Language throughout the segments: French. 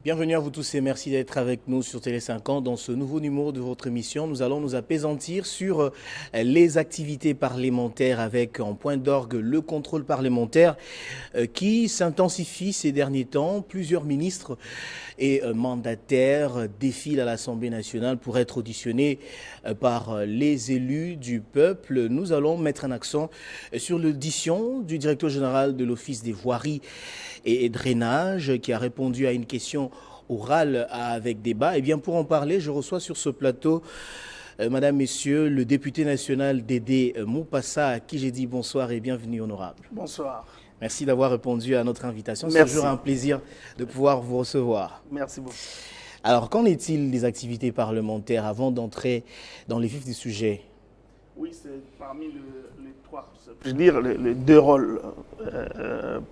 Bienvenue à vous tous et merci d'être avec nous sur Télé 50 dans ce nouveau numéro de votre émission. Nous allons nous appesantir sur les activités parlementaires avec en point d'orgue le contrôle parlementaire qui s'intensifie ces derniers temps. Plusieurs ministres et mandataires défilent à l'Assemblée nationale pour être auditionnés par les élus du peuple. Nous allons mettre un accent sur l'audition du directeur général de l'Office des voiries et drainage qui a répondu à une question orale avec débat. Et bien pour en parler, je reçois sur ce plateau, Madame, Messieurs, le député national Dédé Moupassa, à qui j'ai dit bonsoir et bienvenue honorable. Bonsoir. Merci d'avoir répondu à notre invitation. C'est toujours un plaisir de pouvoir vous recevoir. Merci beaucoup. Alors, qu'en est-il des activités parlementaires avant d'entrer dans les vifs du sujet? Oui, c'est parmi les trois, je veux dire, les deux rôles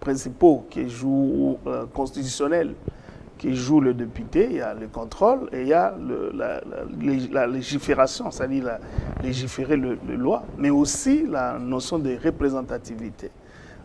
principaux qui jouent constitutionnels, qui joue le député. Il y a le contrôle et il y a la légifération, c'est-à-dire légiférer le loi, mais aussi la notion de représentativité.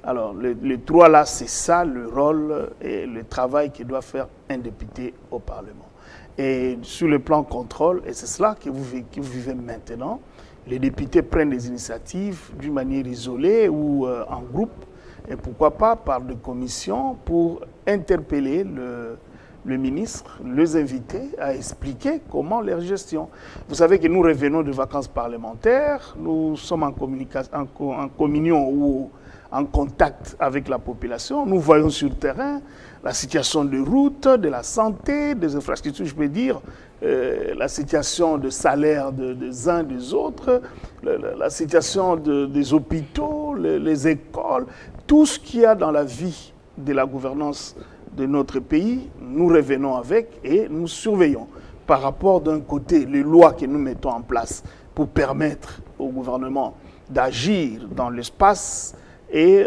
Alors, les trois là, c'est ça le rôle et le travail que doit faire un député au Parlement. Et sur le plan contrôle, et c'est cela que vous vivez maintenant, les députés prennent des initiatives d'une manière isolée ou en groupe, et pourquoi pas par des commissions pour interpeller le ministre, les inviter à expliquer comment leur gestion. Vous savez que nous revenons de vacances parlementaires, nous sommes en communion ou en contact avec la population, nous voyons sur le terrain la situation de route, de la santé, des infrastructures, je peux dire, la situation de salaire des uns des autres, la situation des hôpitaux, les écoles, tout ce qu'il y a dans la vie de la gouvernance de notre pays, nous revenons avec et nous surveillons. Par rapport d'un côté, les lois que nous mettons en place pour permettre au gouvernement d'agir dans l'espace et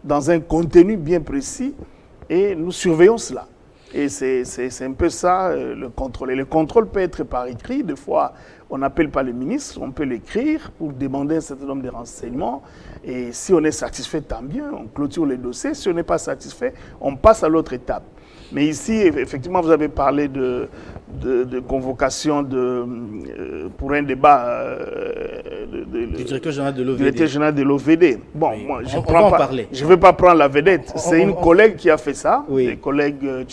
dans un contenu bien précis, et nous surveillons cela. Et c'est un peu ça le contrôle. Et le contrôle peut être par écrit. Des fois, on n'appelle pas le ministre, on peut l'écrire pour demander un certain nombre de renseignements. Et si on est satisfait, tant bien, on clôture les dossiers. Si on n'est pas satisfait, on passe à l'autre étape. Mais ici, effectivement, vous avez parlé de convocation pour un débat du directeur général de l'OVD. Directeur général de l'OVD. Bon, oui. moi, je ne vais pas prendre la vedette. C'est une collègue qui a fait ça, oui. le collègue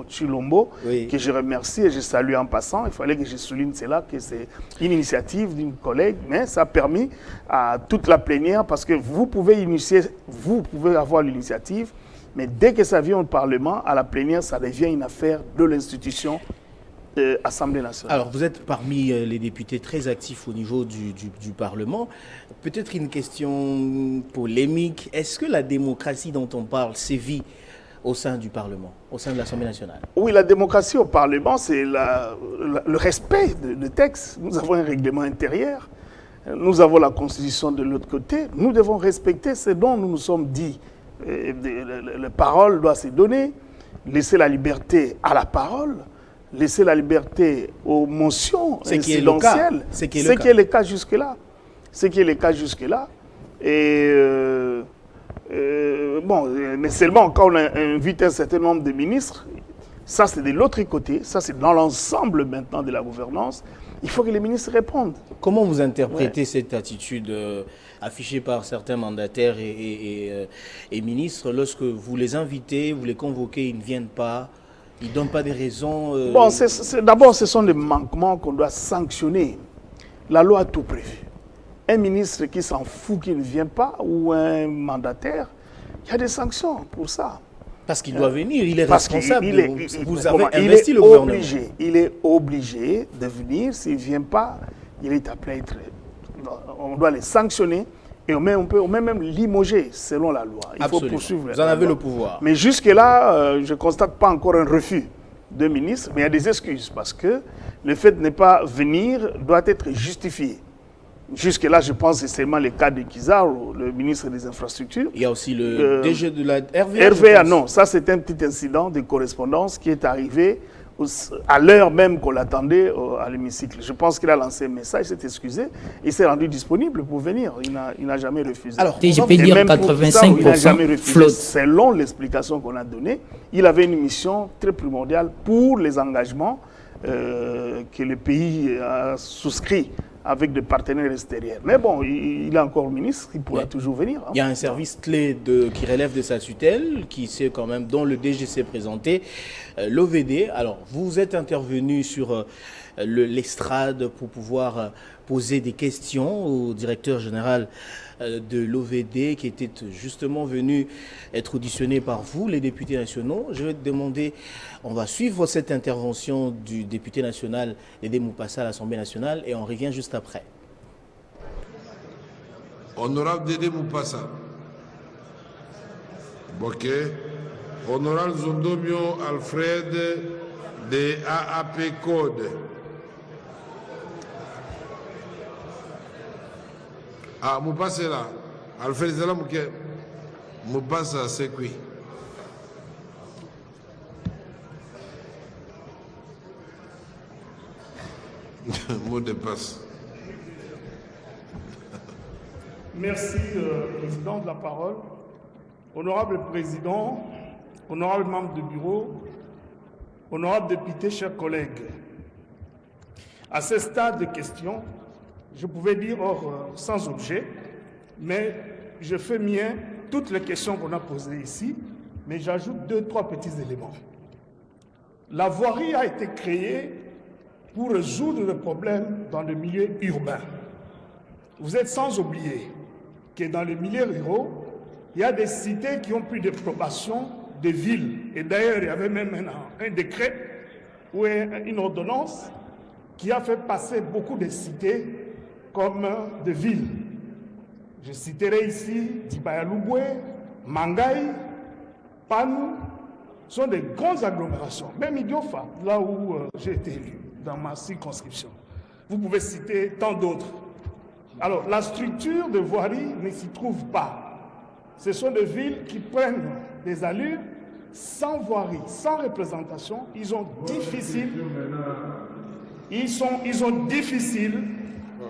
Chilombo, oui. que je remercie et je salue en passant. Il fallait que je souligne cela, que c'est une initiative d'une collègue, mais ça a permis à toute la plénière, parce que vous pouvez avoir l'initiative, mais dès que ça vient au Parlement, à la plénière, ça devient une affaire de l'institution Assemblée nationale. Alors, vous êtes parmi les députés très actifs au niveau du Parlement. Peut-être une question polémique. Est-ce que la démocratie dont on parle sévit au sein du Parlement, au sein de l'Assemblée nationale? Oui, la démocratie au Parlement, c'est le respect de textes. Nous avons un règlement intérieur. Nous avons la Constitution de l'autre côté. Nous devons respecter ce dont nous nous sommes dit. La parole doit se donner, laisser la liberté à la parole, laisser la liberté aux motions incidentielles. Ce qui est le cas jusque-là. Ce qui est le cas jusque-là. Et bon, mais seulement quand on invite un certain nombre de ministres, ça c'est de l'autre côté, ça c'est dans l'ensemble maintenant de la gouvernance, il faut que les ministres répondent. Comment vous interprétez cette attitude affichée par certains mandataires et ministres lorsque vous les invitez, vous les convoquez, ils ne viennent pas, ils ne donnent pas des raisons Bon, d'abord, ce sont des manquements qu'on doit sanctionner. La loi a tout prévu. Un ministre qui s'en fout, qui ne vient pas, ou un mandataire, il y a des sanctions pour ça. Parce qu'il doit venir, il est responsable. Vous avez investi le gouvernement. Il est obligé de venir. S'il ne vient pas, il est appelé à être... On doit les sanctionner et on peut même limoger selon la loi. Il faut poursuivre. Vous en avez le pouvoir. Mais jusque-là, je ne constate pas encore un refus de ministre, mais il y a des excuses parce que le fait de ne pas venir doit être justifié. Jusque-là, je pense que c'est seulement le cas de Kizar, le ministre des Infrastructures. Il y a aussi le DG de la RVA. RVA, non. Ça, c'est un petit incident de correspondance qui est arrivé à l'heure même qu'on l'attendait à l'hémicycle. Je pense qu'il a lancé un message, s'est excusé, il s'est rendu disponible pour venir. Il n'a jamais refusé. Alors, je peux dire 85% flotte. Selon l'explication qu'on a donnée, il avait une mission très primordiale pour les engagements que le pays a souscrits avec des partenaires extérieurs. Mais bon, il est encore ministre, il pourra toujours venir. Il y a un service clé qui relève de sa tutelle, dont le DG s'est présenté, l'OVD. Alors, vous êtes intervenu sur l'estrade pour pouvoir poser des questions au directeur général de l'OVD qui était justement venu être auditionné par vous, les députés nationaux. Je vais te demander, on va suivre cette intervention du député national Dédé Moupassa à l'Assemblée nationale et on revient juste après. Honorable Dédé Moupassa. Ok. Honorable Zondomio Alfred de AAP Code. Ah, Moupassa est là. Alfred est là, Moupassa, c'est qui? Mot de passe. Merci, Président, de la parole. Honorable Président, honorable membre du bureau, honorable député, chers collègues, à ce stade de questions, je pouvais dire sans objet, mais je fais mien toutes les questions qu'on a posées ici, mais j'ajoute 2-3 petits éléments. La voirie a été créée pour résoudre le problème dans le milieu urbain. Vous êtes sans oublier que dans les milieux ruraux, il y a des cités qui ont plus de probation de villes. Et d'ailleurs, il y avait même un décret ou une ordonnance qui a fait passer beaucoup de cités comme des villes. Je citerai ici Dibayalouboué, Mangaï, Panou, sont des grandes agglomérations. Même Idiofa, là où j'ai été élu, dans ma circonscription. Vous pouvez citer tant d'autres. Alors, la structure de voirie ne s'y trouve pas. Ce sont des villes qui prennent des allures sans voirie, sans représentation. Ils sont difficiles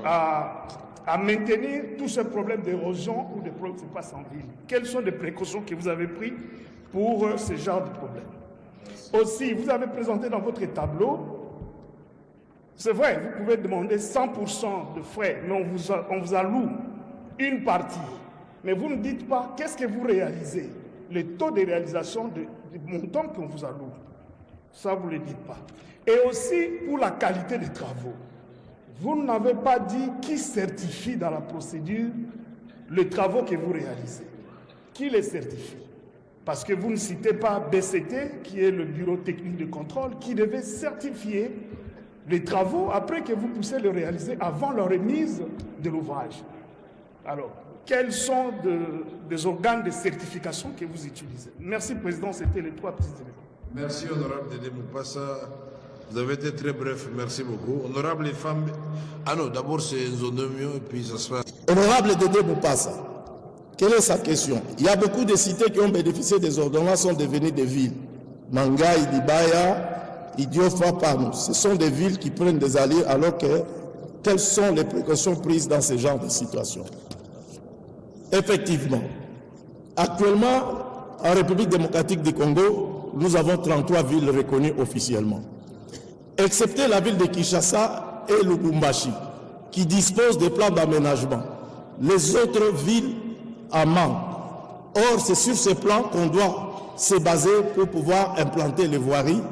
à maintenir tout ce problème d'érosion ou de problèmes qui se passent en ville. Quelles sont les précautions que vous avez prises pour ce genre de problème? Aussi, vous avez présenté dans votre tableau, c'est vrai, vous pouvez demander 100% de frais, mais on vous alloue une partie. Mais vous ne dites pas qu'est-ce que vous réalisez, le taux de réalisation du montant qu'on vous alloue. Ça, vous ne le dites pas. Et aussi pour la qualité des travaux. Vous n'avez pas dit qui certifie dans la procédure les travaux que vous réalisez. Qui les certifie? Parce que vous ne citez pas BCT, qui est le bureau technique de contrôle, qui devait certifier les travaux après que vous puissiez les réaliser avant la remise de l'ouvrage. Alors, quels sont des organes de certification que vous utilisez? Merci, Président, c'était les 3 petits éléments. Merci, honorable Dédé Moupassa. Vous avez été très bref, merci beaucoup. Honorable les femmes... Ah non, d'abord c'est Nzonomio et puis ça se passe. Honorable Dédé Moupassa, quelle est sa question? Il y a beaucoup de cités qui ont bénéficié des ordonnances sont devenues des villes. Mangaï, Dibaya, Idiofa, Panou. Ce sont des villes qui prennent des allées alors que quelles sont les précautions prises dans ce genre de situation? Effectivement, actuellement, en République démocratique du Congo, nous avons 33 villes reconnues officiellement. Excepté la ville de Kinshasa et Lubumbashi, qui disposent de plans d'aménagement. Les autres villes en manquent. Or, c'est sur ces plans qu'on doit se baser pour pouvoir implanter les voiries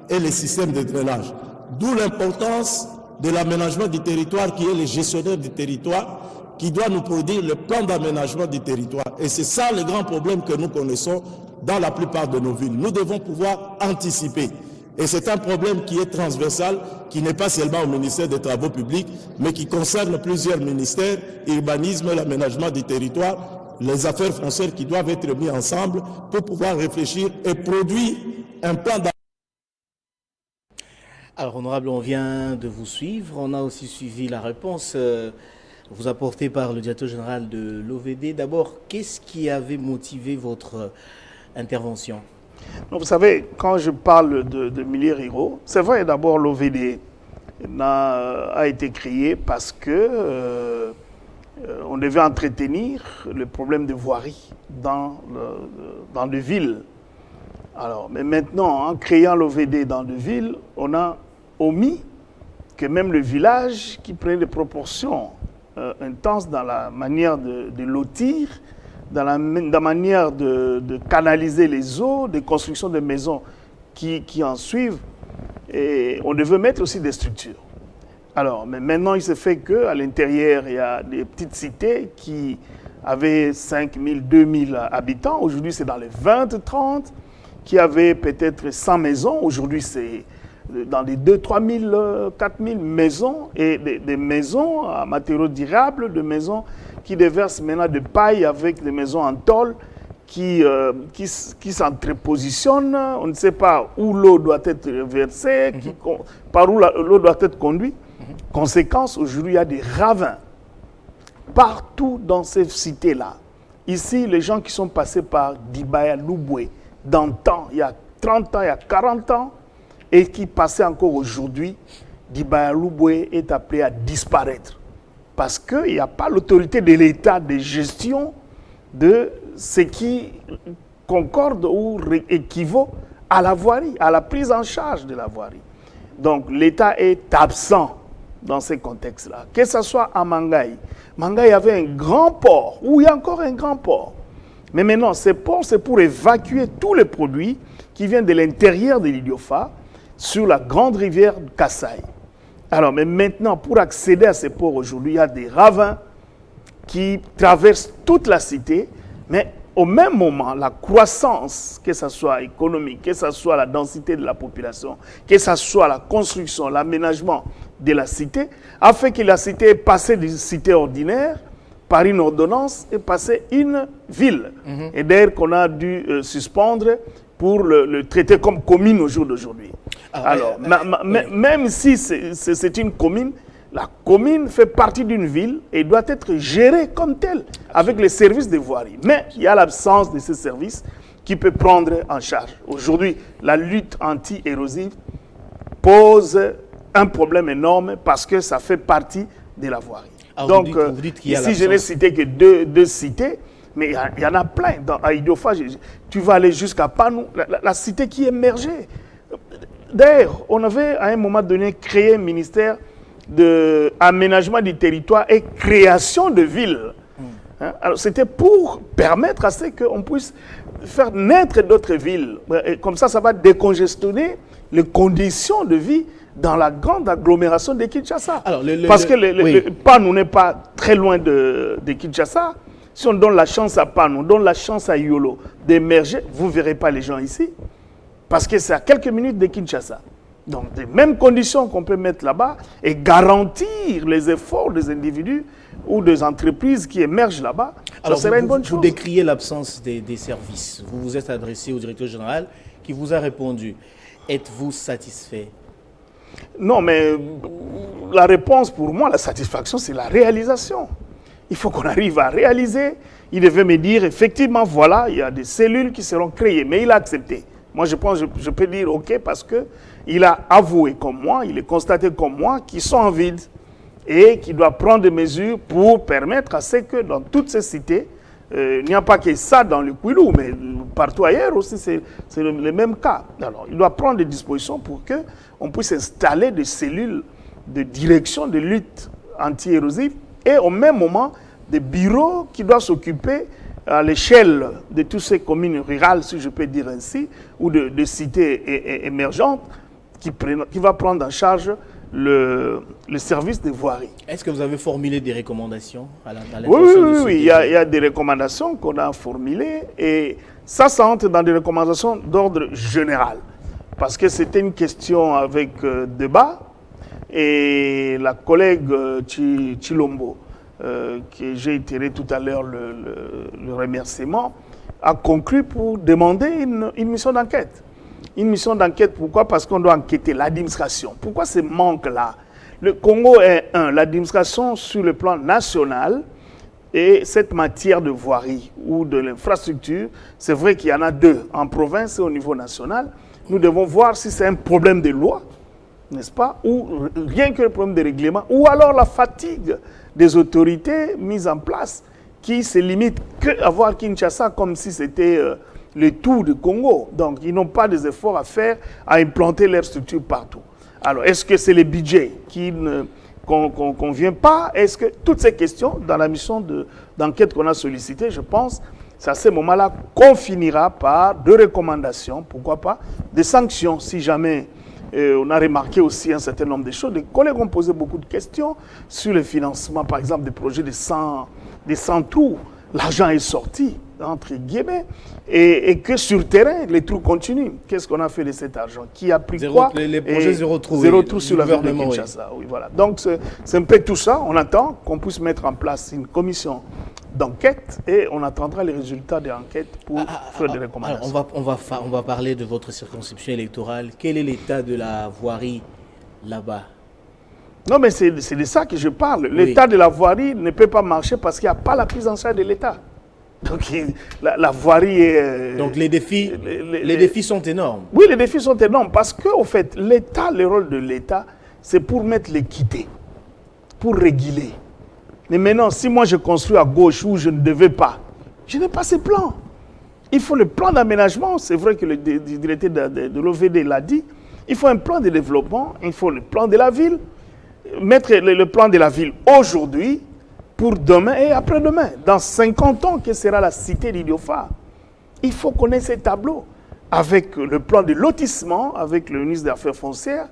et les systèmes de drainage. D'où l'importance de l'aménagement du territoire qui est le gestionnaire du territoire qui doit nous produire le plan d'aménagement du territoire. Et c'est ça le grand problème que nous connaissons dans la plupart de nos villes. Nous devons pouvoir anticiper. Et c'est un problème qui est transversal, qui n'est pas seulement au ministère des Travaux publics, mais qui concerne plusieurs ministères, urbanisme, l'aménagement du territoire, les affaires foncières qui doivent être mis ensemble pour pouvoir réfléchir et produire un plan d'aménagement. Alors, honorable, on vient de vous suivre. On a aussi suivi la réponse vous apportée par le directeur général de l'OVD. D'abord, qu'est-ce qui avait motivé votre intervention? Vous savez, quand je parle de milieux ruraux, c'est vrai d'abord l'OVD a été créé parce que on devait entretenir le problème de voirie dans les villes. Alors, mais maintenant, en créant l'OVD dans les villes, on a omis que même le village qui prend des proportions intenses dans la manière de lotir, dans la manière de canaliser les eaux, de construction de maisons qui en suivent, et on devait mettre aussi des structures. Alors, mais maintenant, il se fait qu'à l'intérieur, il y a des petites cités qui avaient 5 000, 2 000 habitants. Aujourd'hui, c'est dans les 20, 30, qui avaient peut-être 100 maisons. Aujourd'hui, c'est dans les 2 3 000, 4 000 maisons, et des maisons à matériaux durables, des maisons qui déversent maintenant de paille avec des maisons en tôle qui s'entrepositionnent. On ne sait pas où l'eau doit être versée, par où l'eau doit être conduite. Conséquence, aujourd'hui, il y a des ravins partout dans ces cités-là. Ici, les gens qui sont passés par Dibaya Louboué, dans le temps, il y a 30 ans, il y a 40 ans, et qui passaient encore aujourd'hui, Dibaya Louboué est appelé à disparaître. Parce qu'il n'y a pas l'autorité de l'État de gestion de ce qui concorde ou équivaut à la voirie, à la prise en charge de la voirie. Donc l'État est absent dans ces contextes-là. Que ce soit à Mangaï. Mangaï avait un grand port, où il y a encore un grand port. Mais maintenant, ces ports, c'est pour évacuer tous les produits qui viennent de l'intérieur de l'Idiofa sur la grande rivière Kassai. Alors, mais maintenant, pour accéder à ces ports aujourd'hui, il y a des ravins qui traversent toute la cité, mais au même moment, la croissance, que ce soit économique, que ce soit la densité de la population, que ce soit la construction, l'aménagement de la cité, a fait que la cité est passée d'une cité ordinaire par une ordonnance et passée une ville. Et d'ailleurs qu'on a dû suspendre pour le traiter comme commune au jour d'aujourd'hui. Alors, même si c'est une commune, la commune fait partie d'une ville et doit être gérée comme telle, avec les services de voirie. Mais il y a l'absence de ces services qui peut prendre en charge. Aujourd'hui, la lutte anti-érosive pose un problème énorme parce que ça fait partie de la voirie. Alors, donc, vous dites ici, je n'ai cité que deux cités, mais il y en a plein. À Idiofa, tu vas aller jusqu'à Panou, la cité qui émergeait. D'ailleurs, on avait à un moment donné créé un ministère d'aménagement du territoire et création de villes. Hein? Alors, c'était pour permettre à ce qu'on puisse faire naître d'autres villes. Et comme ça, ça va décongestionner les conditions de vie dans la grande agglomération de Kinshasa. Alors, parce que Panou n'est pas très loin de Kinshasa. Si on donne la chance à Panou, on donne la chance à Yolo d'émerger, vous ne verrez pas les gens ici. Parce que c'est à quelques minutes de Kinshasa. Donc, des mêmes conditions qu'on peut mettre là-bas et garantir les efforts des individus ou des entreprises qui émergent là-bas, ça serait une bonne chose. Vous décriez l'absence des services. Vous vous êtes adressé au directeur général qui vous a répondu. Êtes-vous satisfait? Non, mais la réponse pour moi, la satisfaction, c'est la réalisation. Il faut qu'on arrive à réaliser. Il devait me dire, effectivement, voilà, il y a des cellules qui seront créées, mais il a accepté. Moi, je pense, je peux dire OK parce qu'il a avoué comme moi, il est constaté comme moi qu'ils sont en vide et qu'il doit prendre des mesures pour permettre à ce que dans toutes ces cités, il n'y a pas que ça dans le Kouilou, mais partout ailleurs aussi, c'est le même cas. Alors, il doit prendre des dispositions pour qu'on puisse installer des cellules de direction de lutte anti-érosive et au même moment, des bureaux qui doivent s'occuper à l'échelle de toutes ces communes rurales, si je peux dire ainsi, ou de cités émergentes, qui va prendre en charge le service de voirie. Est-ce que vous avez formulé des recommandations à Oui, il y a des recommandations qu'on a formulées et ça entre dans des recommandations d'ordre général. Parce que c'était une question avec débat et la collègue Chilombo, que j'ai itéré tout à l'heure le remerciement, a conclu pour demander une mission d'enquête. Une mission d'enquête, pourquoi? Parce qu'on doit enquêter l'administration. Pourquoi ce manque-là? Le Congo est l'administration sur le plan national et cette matière de voirie ou de l'infrastructure, c'est vrai qu'il y en a deux, en province et au niveau national. Nous devons voir si c'est un problème de loi, n'est-ce pas, ou rien que le problème de règlement, ou alors la fatigue des autorités mises en place qui se limitent qu'à voir Kinshasa comme si c'était le tout du Congo. Donc, ils n'ont pas des efforts à faire à implanter leurs structures partout. Alors, est-ce que c'est les budgets qui qu'on vient pas? Est-ce que toutes ces questions, dans la mission d'enquête qu'on a sollicitée, je pense, c'est à ce moment-là qu'on finira par des recommandations, pourquoi pas, des sanctions, si jamais on a remarqué aussi un certain nombre de choses. Les collègues ont posé beaucoup de questions sur le financement, par exemple, des projets de 100 trous. L'argent est sorti, entre guillemets, et que sur terrain, les trous continuent. Qu'est-ce qu'on a fait de cet argent? Qui a pris quoi? Les projets zéro trou. Zéro trou sur la ville de Kinshasa. Oui, voilà. Donc, c'est un peu tout ça. On attend qu'on puisse mettre en place une commission d'enquête et on attendra les résultats de l'enquête pour faire des recommandations. Alors on va parler de votre circonscription électorale. Quel est l'état de la voirie là-bas? Non, mais c'est de ça que je parle. L'état de la voirie ne peut pas marcher parce qu'il n'y a pas la prise en charge de l'État. Donc la voirie est... Donc les défis sont énormes. Oui, les défis sont énormes parce qu'au fait, l'État, le rôle de l'État, c'est pour mettre l'équité, pour réguler. Mais maintenant, si moi je construis à gauche où je ne devais pas, je n'ai pas ces plans. Il faut le plan d'aménagement, c'est vrai que le directeur de l'OVD l'a dit, il faut un plan de développement, il faut le plan de la ville, mettre le plan de la ville aujourd'hui pour demain et après-demain. Dans 50 ans, que sera la cité d'Idiofa? Il faut connaître ces tableaux avec le plan de lotissement, avec le ministre des Affaires foncières,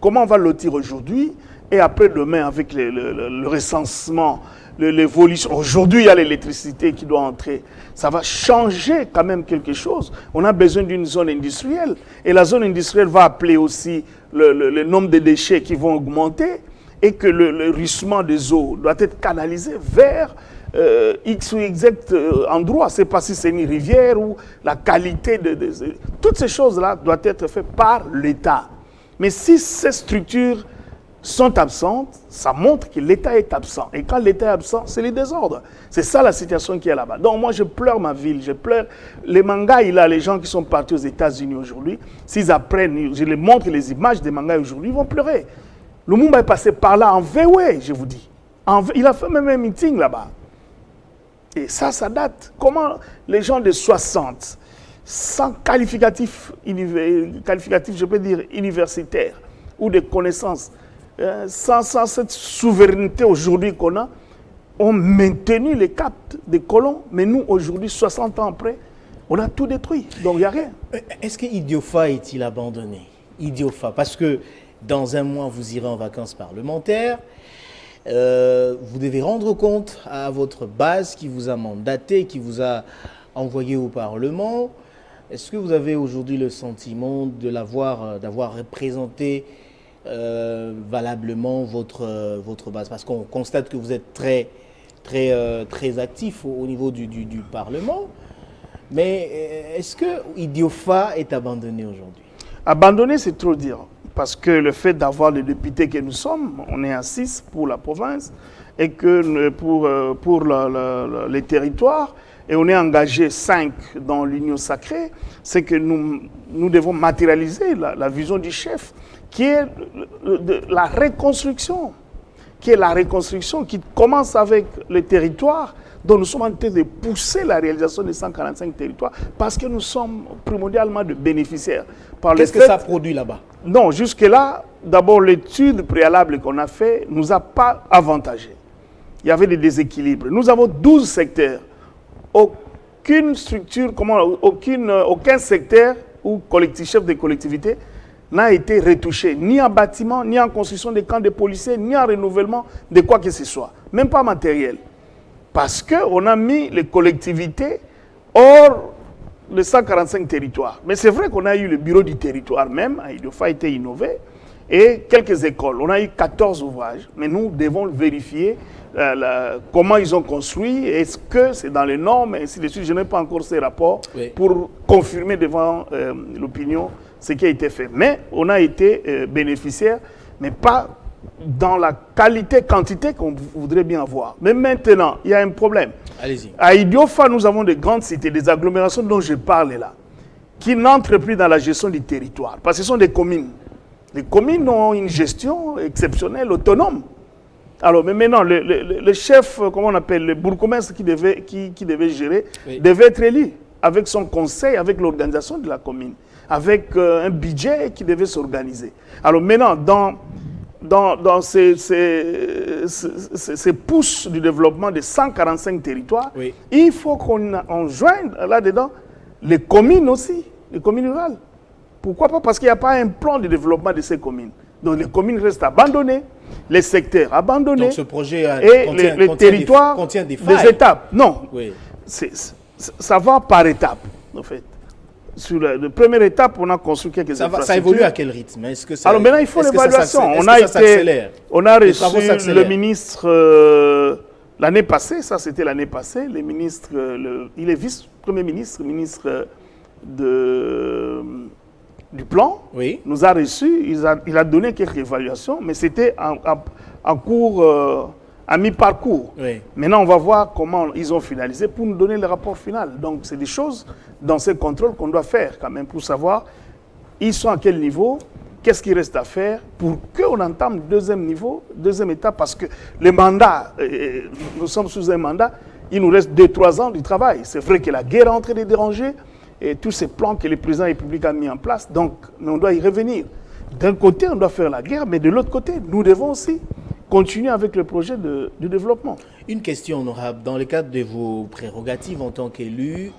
comment on va lotir aujourd'hui et après-demain avec le recensement, l'évolution. Aujourd'hui, il y a l'électricité qui doit entrer. Ça va changer quand même quelque chose. On a besoin d'une zone industrielle. Et la zone industrielle va appeler aussi le nombre de déchets qui vont augmenter et que le ruissellement des eaux doit être canalisé vers X ou Y endroit. C'est pas si c'est une rivière ou la qualité toutes ces choses-là doivent être faites par l'État. Mais si ces structures sont absentes, ça montre que l'État est absent. Et quand l'État est absent, c'est le désordre. C'est ça la situation qui est là-bas. Donc moi, je pleure ma ville, je pleure les mangas. Il y a les gens qui sont partis aux États-Unis aujourd'hui. S'ils apprennent, je les montre les images des mangas aujourd'hui, ils vont pleurer. Lumumba est passé par là en VW, je vous dis. Il a fait même un meeting là-bas. Et ça date. Comment les gens de 60, sans qualificatif, je peux dire universitaire, ou de connaissances, sans cette souveraineté aujourd'hui qu'on a, ont maintenu les caps des colons, mais nous, aujourd'hui, 60 ans après, on a tout détruit. Donc, il n'y a rien. Est-ce que Idiofa est-il abandonné? Idiofa, parce que dans un mois, vous irez en vacances parlementaires. Vous devez rendre compte à votre base qui vous a mandaté, qui vous a envoyé au Parlement. Est-ce que vous avez aujourd'hui le sentiment d'avoir représenté valablement votre base? Parce qu'on constate que vous êtes très actif au niveau du Parlement. Mais est-ce que Idiofa est abandonné aujourd'hui? Abandonné, c'est trop dire. Parce que le fait d'avoir les députés que nous sommes, on est à 6 pour la province, et que pour les territoires, et on est engagé 5 dans l'Union sacrée, c'est que nous devons matérialiser la vision du chef, qui est la reconstruction, qui commence avec les territoires, dont nous sommes en train de pousser la réalisation des 145 territoires, parce que nous sommes primordialement de bénéficiaires. Qu'est-ce que ça produit là-bas? Non, jusque-là, d'abord l'étude préalable qu'on a faite ne nous a pas avantagés. Il y avait des déséquilibres. Nous avons 12 secteurs. Aucune structure, aucun secteur ou chef de collectivité n'a été retouché, ni en bâtiment, ni en construction de camps de policiers, ni en renouvellement de quoi que ce soit. Même pas matériel. Parce qu'on a mis les collectivités hors les 145 territoires. Mais c'est vrai qu'on a eu le bureau du territoire même, Idiofa a été innové, et quelques écoles. On a eu 14 ouvrages, mais nous devons vérifier comment ils ont construit, est-ce que c'est dans les normes, et ainsi de suite. Je n'ai pas encore ces rapports pour confirmer devant l'opinion ce qui a été fait. Mais on a été bénéficiaire, mais pas dans la qualité-quantité qu'on voudrait bien avoir. Mais maintenant, il y a un problème. Allez-y. À Idiofa, nous avons des grandes cités, des agglomérations dont je parle là, qui n'entrent plus dans la gestion du territoire, parce que ce sont des communes. Les communes ont une gestion exceptionnelle, autonome. Alors, mais maintenant, le chef, comment on appelle, le bourgmestre qui devait gérer, devait être élu avec son conseil, avec l'organisation de la commune, avec un budget qui devait s'organiser. Alors maintenant, dans ces pousses du développement de 145 territoires, il faut qu'on joigne là-dedans les communes aussi, les communes rurales. Pourquoi pas? Parce qu'il n'y a pas un plan de développement de ces communes. Donc les communes restent abandonnées, les secteurs abandonnés. Donc ce projet et les territoires contient des étapes. Non, ça va par étapes, en fait. Sur la première étape, on a construit quelques infrastructures. Ça évolue à quel rythme? Alors maintenant, il faut l'évaluation. On a reçu le ministre l'année passée, ça c'était l'année passée, le ministre, il est vice-premier ministre, ministre du plan, nous a reçus, il a donné quelques évaluations, mais c'était en cours, à mi-parcours. Maintenant, on va voir comment ils ont finalisé pour nous donner le rapport final. Donc, c'est des choses dans ces contrôles qu'on doit faire quand même pour savoir ils sont à quel niveau, qu'est-ce qu'il reste à faire pour qu'on entame le deuxième niveau, deuxième étape, parce que le mandat, nous sommes sous un mandat, il nous reste 2-3 ans du travail. C'est vrai que la guerre est en train de déranger et tous ces plans que le président de la République a mis en place, donc, mais on doit y revenir. D'un côté, on doit faire la guerre, mais de l'autre côté, nous devons aussi continuer avec le projet de développement. Une question, honorable. Dans le cadre de vos prérogatives en tant qu'élu,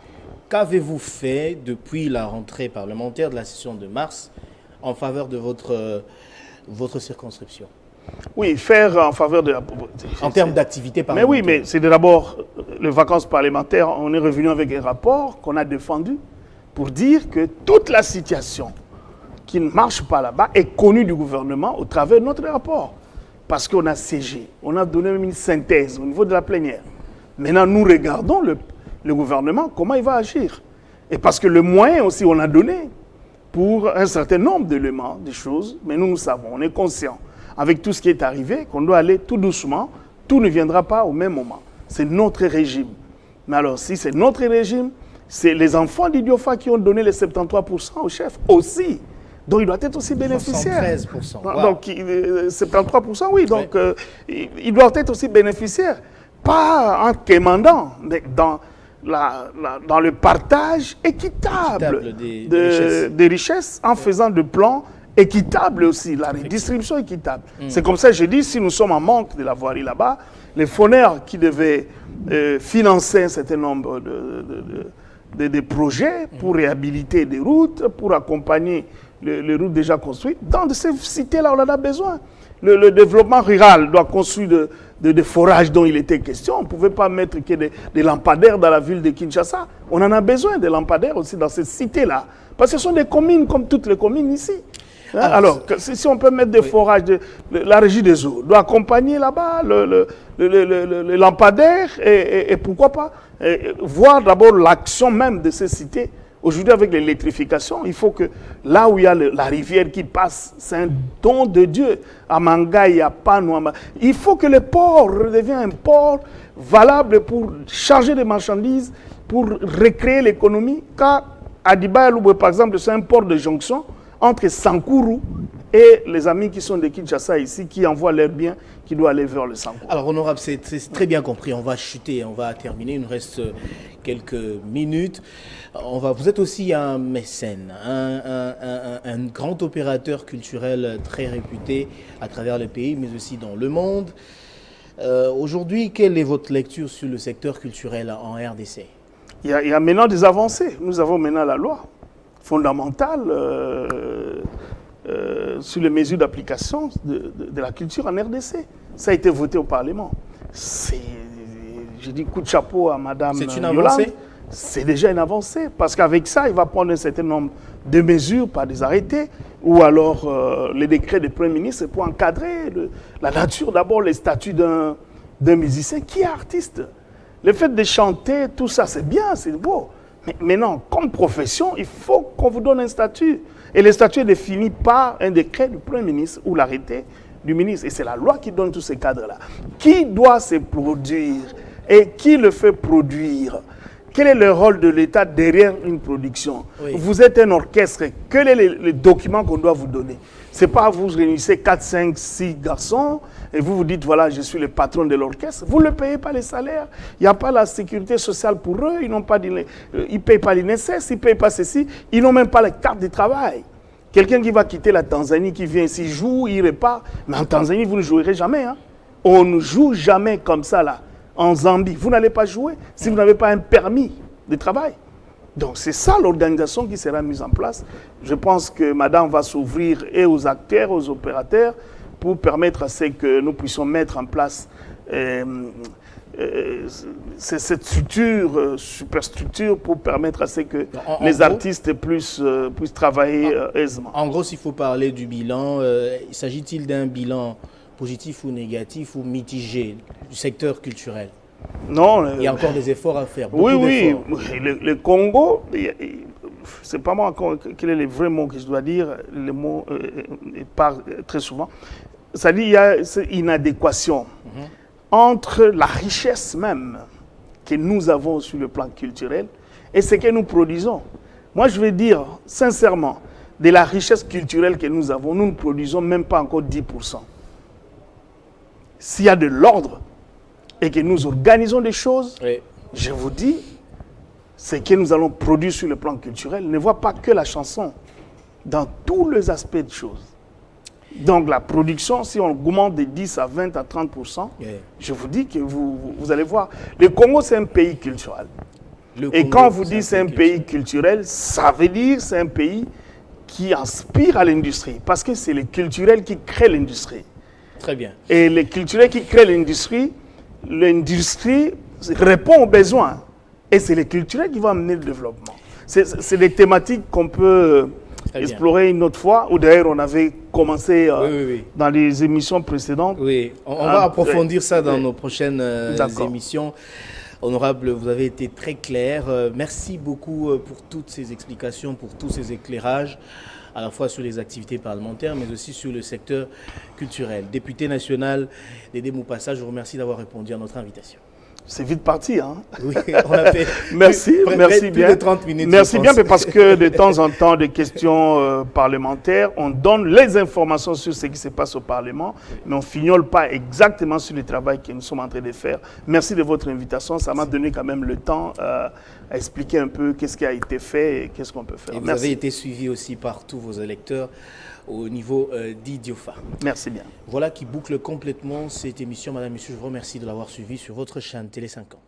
qu'avez-vous fait depuis la rentrée parlementaire de la session de mars en faveur de votre circonscription? Oui, faire en faveur de la... En termes d'activité parlementaire. Mais oui, mais c'est d'abord les vacances parlementaires. On est revenu avec un rapport qu'on a défendu pour dire que toute la situation qui ne marche pas là-bas est connue du gouvernement au travers de notre rapport. Parce qu'on a siégé, on a donné une synthèse au niveau de la plénière. Maintenant, nous regardons le gouvernement, comment il va agir. Et parce que le moyen aussi, on a donné pour un certain nombre d'éléments, des choses, mais nous savons, on est conscients, avec tout ce qui est arrivé, qu'on doit aller tout doucement, tout ne viendra pas au même moment. C'est notre régime. Mais alors, si c'est notre régime, c'est les enfants d'Idiofa qui ont donné les 73% au chef aussi. Donc, il doit être aussi bénéficiaire. 73%. Wow. Donc, 73%, oui. Donc, il doit être aussi bénéficiaire. Pas en quémandant, mais dans le partage équitable des richesses, en faisant des plans équitables aussi, la redistribution équitable. C'est comme ça que je dis, si nous sommes en manque de la voirie là-bas, les fonds qui devaient financer un certain nombre de projets pour réhabiliter des routes, pour accompagner les routes déjà construites. Dans ces cités-là, on en a besoin. Le développement rural doit construire des forages dont il était question. On ne pouvait pas mettre que des lampadaires dans la ville de Kinshasa. On en a besoin des lampadaires aussi dans ces cités-là. Parce que ce sont des communes comme toutes les communes ici. Alors, si on peut mettre des forages, la régie des eaux doit accompagner là-bas le lampadaire et pourquoi pas voir d'abord l'action même de ces cités. Aujourd'hui, avec l'électrification, il faut que là où il y a la rivière qui passe, c'est un don de Dieu. À Mangaï, à Panou, il faut que le port redevienne un port valable pour charger des marchandises, pour recréer l'économie. Car à Dibaï-Louboué, par exemple, c'est un port de jonction entre Sankourou et les amis qui sont de Kinshasa ici, qui envoient leurs biens, qui doivent aller vers le Sankourou. Alors, honorable, c'est très bien compris. On va chuter, on va terminer. Il nous reste quelques minutes. Vous êtes aussi un mécène, un grand opérateur culturel très réputé à travers le pays, mais aussi dans le monde. Aujourd'hui, quelle est votre lecture sur le secteur culturel en RDC? Il y a maintenant des avancées. Nous avons maintenant la loi fondamentale sur les mesures d'application de la culture en RDC. Ça a été voté au Parlement. Je dis coup de chapeau à Madame Yolande. C'est une avancée? C'est déjà une avancée, parce qu'avec ça, il va prendre un certain nombre de mesures par des arrêtés, ou alors les décrets du Premier ministre pour encadrer la nature, d'abord les statuts d'un musicien qui est artiste. Le fait de chanter, tout ça, c'est bien, c'est beau. Mais maintenant, comme profession, il faut qu'on vous donne un statut. Et le statut est défini par un décret du Premier ministre ou l'arrêté du ministre. Et c'est la loi qui donne tous ces cadres-là. Qui doit se produire et qui le fait produire? Quel est le rôle de l'État derrière une production? Oui. Vous êtes un orchestre. Quel est le document qu'on doit vous donner? Ce n'est pas vous réunissez 4, 5, 6 garçons et vous vous dites, voilà, je suis le patron de l'orchestre. Vous ne payez pas les salaires. Il n'y a pas la sécurité sociale pour eux. Ils ne payent pas l'INSS, ils ne payent pas ceci. Ils n'ont même pas la carte de travail. Quelqu'un qui va quitter la Tanzanie, qui vient ici, joue, il repart. Mais en Tanzanie, vous ne jouerez jamais. Hein. On ne joue jamais comme ça, là. En Zambie, vous n'allez pas jouer si vous n'avez pas un permis de travail. Donc c'est ça l'organisation qui sera mise en place. Je pense que madame va s'ouvrir et aux acteurs, aux opérateurs, pour permettre à ce que nous puissions mettre en place cette structure, superstructure, pour permettre à ce que les artistes puissent travailler aisément. En gros, s'il faut parler du bilan, s'agit-il d'un bilan positif ou négatif ou mitigé du secteur culturel? Non. Il y a encore des efforts à faire. Oui. Le Congo, c'est pas moi encore quel est le vrai mot que je dois dire. Le mot part très souvent. C'est-à-dire il y a cette inadéquation entre la richesse même que nous avons sur le plan culturel et ce que nous produisons. Moi, je vais dire sincèrement, de la richesse culturelle que nous avons, nous ne produisons même pas encore 10%. S'il y a de l'ordre et que nous organisons des choses, oui, je vous dis, ce que nous allons produire sur le plan culturel ne voit pas que la chanson, dans tous les aspects de choses. Donc la production, si on augmente de 10 à 20 à 30%, oui, je vous dis que vous allez voir. Le Congo, c'est un pays culturel. Et quand vous dites c'est un pays culturel, ça veut dire c'est un pays qui inspire à l'industrie. Parce que c'est le culturel qui crée l'industrie. Très bien. Et les culturels qui créent l'industrie répond aux besoins. Et c'est les culturels qui vont amener le développement. C'est des thématiques qu'on peut explorer une autre fois, ou d'ailleurs on avait commencé dans les émissions précédentes. Oui, on va approfondir ça dans nos prochaines émissions. Honorable, vous avez été très clair. Merci beaucoup pour toutes ces explications, pour tous ces éclairages, à la fois sur les activités parlementaires, mais aussi sur le secteur culturel. Député national Dédé Moupassa, je vous remercie d'avoir répondu à notre invitation. C'est vite parti, hein? Oui, on a fait merci plus bien. De 30 minutes. Merci bien, parce que de temps en temps, des questions parlementaires, on donne les informations sur ce qui se passe au Parlement, mais on ne fignole pas exactement sur le travail que nous sommes en train de faire. Merci de votre invitation. Ça m'a donné quand même le temps à expliquer un peu qu'est-ce qui a été fait et qu'est-ce qu'on peut faire. Et vous avez été suivi aussi par tous vos électeurs au niveau d'Idiofa. Merci bien. Voilà qui boucle complètement cette émission. Madame, Monsieur, je vous remercie de l'avoir suivi sur votre chaîne Télé 50.